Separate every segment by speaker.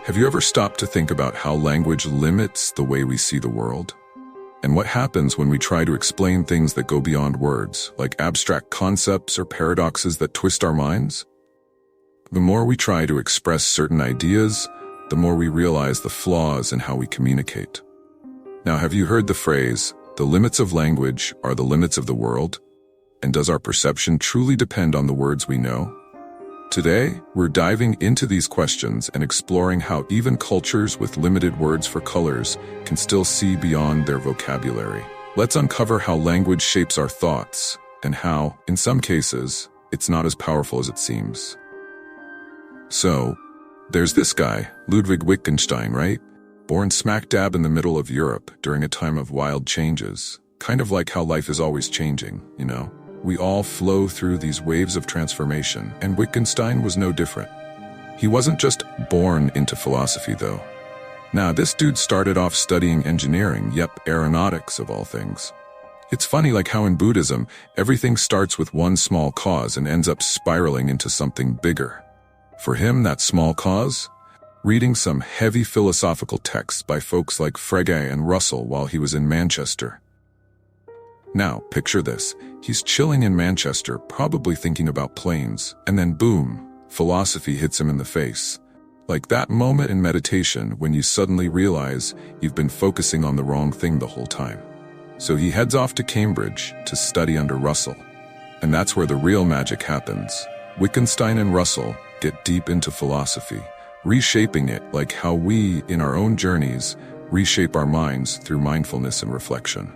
Speaker 1: Have you ever stopped to think about how language limits the way we see the world? And what happens when we try to explain things that go beyond words, like abstract concepts or paradoxes that twist our minds? The more we try to express certain ideas, the more we realize the flaws in how we communicate. Now, have you heard the phrase, "The limits of language are the limits of the world"? And does our perception truly depend on the words we know? Today, we're diving into these questions and exploring how even cultures with limited words for colors can still see beyond their vocabulary. Let's uncover how language shapes our thoughts, and how, in some cases, it's not as powerful as it seems. So, there's this guy, Ludwig Wittgenstein, right? Born smack dab in the middle of Europe during a time of wild changes. Kind of like how life is always changing, you know? We all flow through these waves of transformation, and Wittgenstein was no different. He wasn't just born into philosophy, though. Now, this dude started off studying engineering, aeronautics of all things. It's funny like how in Buddhism, everything starts with one small cause and ends up spiraling into something bigger. For him, that small cause? Reading some heavy philosophical texts by folks like Frege and Russell while he was in Manchester. Now, picture this. He's chilling in Manchester, probably thinking about planes, and then boom, philosophy hits him in the face. Like that moment in meditation when you suddenly realize you've been focusing on the wrong thing the whole time. So he heads off to Cambridge to study under Russell. And that's where the real magic happens. Wittgenstein and Russell get deep into philosophy, reshaping it like how we, in our own journeys, reshape our minds through mindfulness and reflection.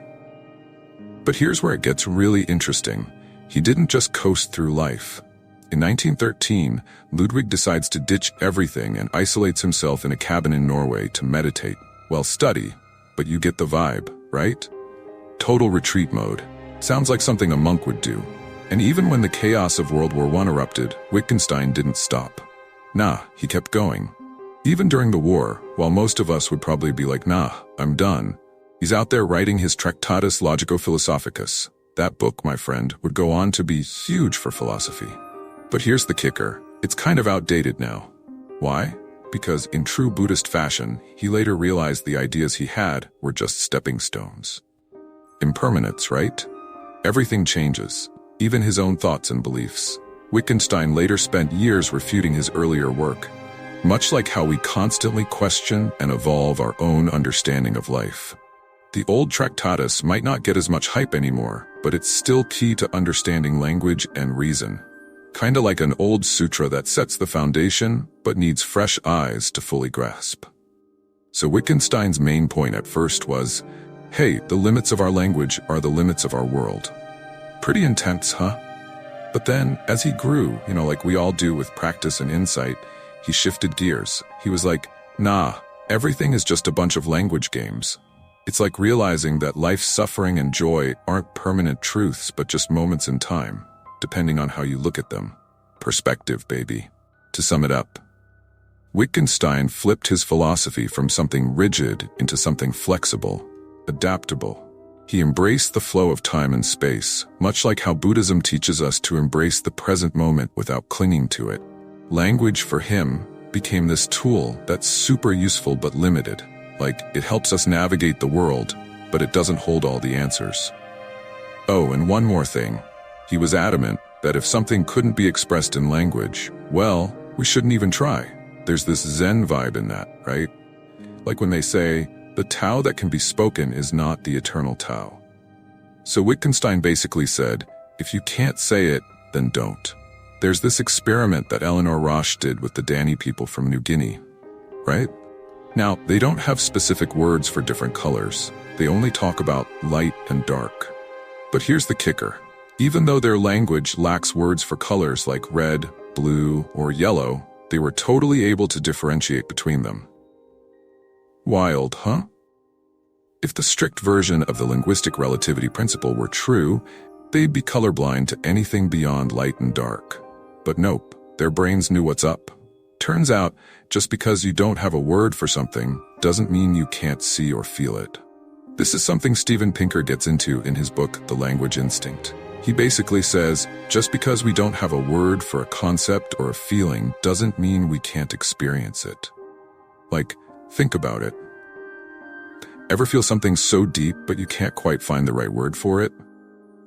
Speaker 1: But here's where it gets really interesting. He didn't just coast through life. In 1913, Ludwig decides to ditch everything and isolates himself in a cabin in Norway to meditate. Well, study, but you get the vibe, right? Total retreat mode. Sounds like something a monk would do. And even when the chaos of World War I erupted, Wittgenstein didn't stop. Nah, he kept going. Even during the war, while most of us would probably be like, nah, I'm done, he's out there writing his Tractatus Logico-Philosophicus. That book, my friend, would go on to be huge for philosophy. But here's the kicker. It's kind of outdated now. Why? Because in true Buddhist fashion, he later realized the ideas he had were just stepping stones. Impermanence, right? Everything changes, even his own thoughts and beliefs. Wittgenstein later spent years refuting his earlier work, much like how we constantly question and evolve our own understanding of life. The old Tractatus might not get as much hype anymore, but it's still key to understanding language and reason. Kinda like an old sutra that sets the foundation, but needs fresh eyes to fully grasp. So Wittgenstein's main point at first was, hey, the limits of our language are the limits of our world. Pretty intense, huh? But then, as he grew, like we all do with practice and insight, he shifted gears. He was like, nah, everything is just a bunch of language games. It's like realizing that life's suffering and joy aren't permanent truths, but just moments in time, depending on how you look at them. Perspective, baby. To sum it up, Wittgenstein flipped his philosophy from something rigid into something flexible, adaptable. He embraced the flow of time and space, much like how Buddhism teaches us to embrace the present moment without clinging to it. Language, for him, became this tool that's super useful but limited. Like, it helps us navigate the world, but it doesn't hold all the answers. Oh, and one more thing. He was adamant that if something couldn't be expressed in language, well, we shouldn't even try. There's this Zen vibe in that, right? Like when they say, the Tao that can be spoken is not the eternal Tao. So Wittgenstein basically said, if you can't say it, then don't. There's this experiment that Eleanor Roche did with the Dani people from New Guinea, right? Now, they don't have specific words for different colors. They only talk about light and dark. But here's the kicker. Even though their language lacks words for colors like red, blue, or yellow, they were totally able to differentiate between them. Wild, huh? If the strict version of the linguistic relativity principle were true, they'd be colorblind to anything beyond light and dark. But nope, their brains knew what's up. Turns out, just because you don't have a word for something doesn't mean you can't see or feel it. This is something Steven Pinker gets into in his book, The Language Instinct. He basically says, just because we don't have a word for a concept or a feeling doesn't mean we can't experience it. Like, think about it. Ever feel something so deep but you can't quite find the right word for it?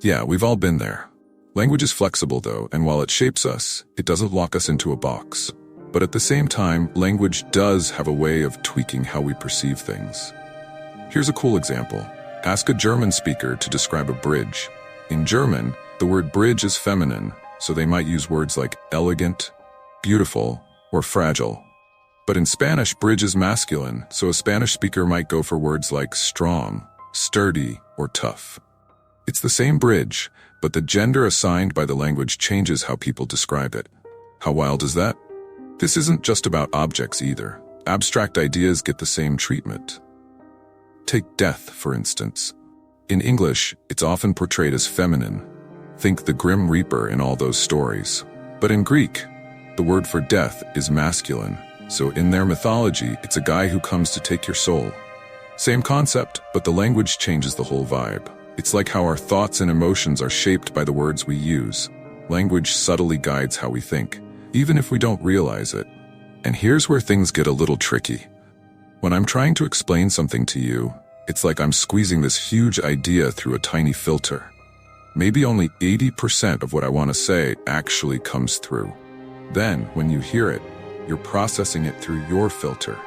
Speaker 1: Yeah, we've all been there. Language is flexible though, and while it shapes us, it doesn't lock us into a box. But at the same time, language does have a way of tweaking how we perceive things. Here's a cool example. Ask a German speaker to describe a bridge. In German, the word bridge is feminine, so they might use words like elegant, beautiful, or fragile. But in Spanish, bridge is masculine, so a Spanish speaker might go for words like strong, sturdy, or tough. It's the same bridge, but the gender assigned by the language changes how people describe it. How wild is that? This isn't just about objects either. Abstract ideas get the same treatment. Take death, for instance. In English, it's often portrayed as feminine. Think the Grim Reaper in all those stories. But in Greek, the word for death is masculine, so in their mythology, it's a guy who comes to take your soul. Same concept, but the language changes the whole vibe. It's like how our thoughts and emotions are shaped by the words we use. Language subtly guides how we think, even if we don't realize it. And here's where things get a little tricky. When I'm trying to explain something to you, it's like I'm squeezing this huge idea through a tiny filter. Maybe only 80% of what I want to say actually comes through. Then, when you hear it, you're processing it through your filter.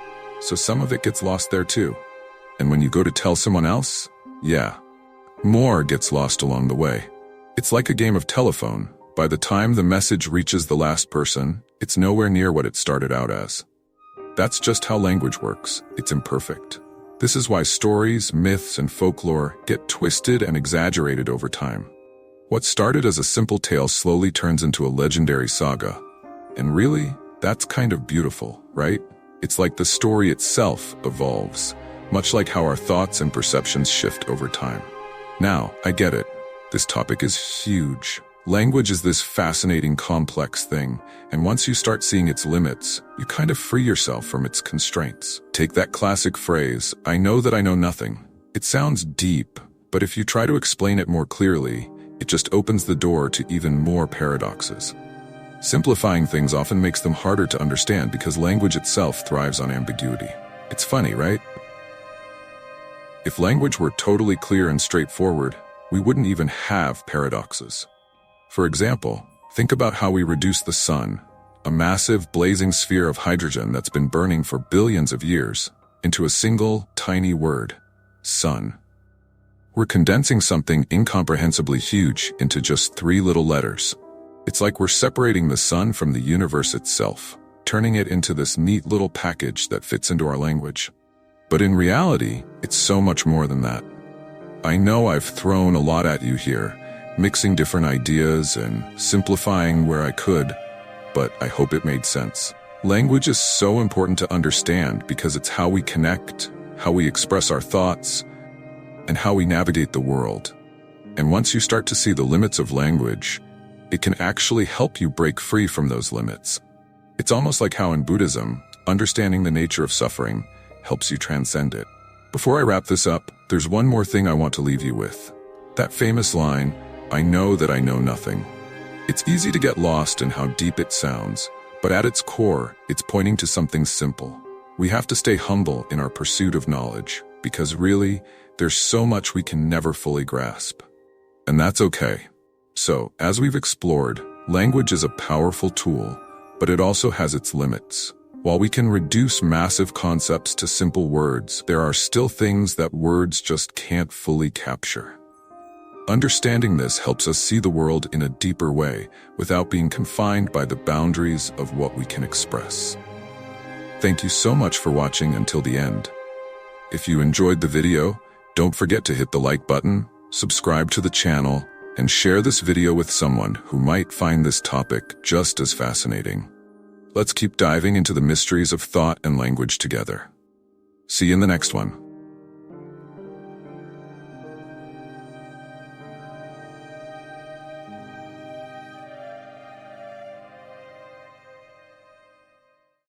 Speaker 1: So some of it gets lost there too. And when you go to tell someone else, yeah, more gets lost along the way. It's like a game of telephone. By the time the message reaches the last person, it's nowhere near what it started out as. That's just how language works. It's imperfect. This is why stories, myths, and folklore get twisted and exaggerated over time. What started as a simple tale slowly turns into a legendary saga. And really, that's kind of beautiful, right? It's like the story itself evolves, much like how our thoughts and perceptions shift over time. Now, I get it. This topic is huge. Language is this fascinating, complex thing, and once you start seeing its limits, you kind of free yourself from its constraints. Take that classic phrase, "I know that I know nothing." It sounds deep, but if you try to explain it more clearly, it just opens the door to even more paradoxes. Simplifying things often makes them harder to understand because language itself thrives on ambiguity. It's funny, right? If language were totally clear and straightforward, we wouldn't even have paradoxes. For example, think about how we reduce the sun, a massive blazing sphere of hydrogen that's been burning for billions of years, into a single, tiny word, sun. We're condensing something incomprehensibly huge into just 3 little letters. It's like we're separating the sun from the universe itself, turning it into this neat little package that fits into our language. But in reality, it's so much more than that. I know I've thrown a lot at you here, mixing different ideas and simplifying where I could, but I hope it made sense. Language is so important to understand because it's how we connect, how we express our thoughts, and how we navigate the world. And once you start to see the limits of language, it can actually help you break free from those limits. It's almost like how in Buddhism, understanding the nature of suffering helps you transcend it. Before I wrap this up, there's one more thing I want to leave you with. That famous line, "I know that I know nothing." It's easy to get lost in how deep it sounds, but at its core, it's pointing to something simple. We have to stay humble in our pursuit of knowledge, because really, there's so much we can never fully grasp. And that's okay. So, as we've explored, language is a powerful tool, but it also has its limits. While we can reduce massive concepts to simple words, there are still things that words just can't fully capture. Understanding this helps us see the world in a deeper way, without being confined by the boundaries of what we can express. Thank you so much for watching until the end. If you enjoyed the video, don't forget to hit the like button, subscribe to the channel, and share this video with someone who might find this topic just as fascinating. Let's keep diving into the mysteries of thought and language together. See you in the next one.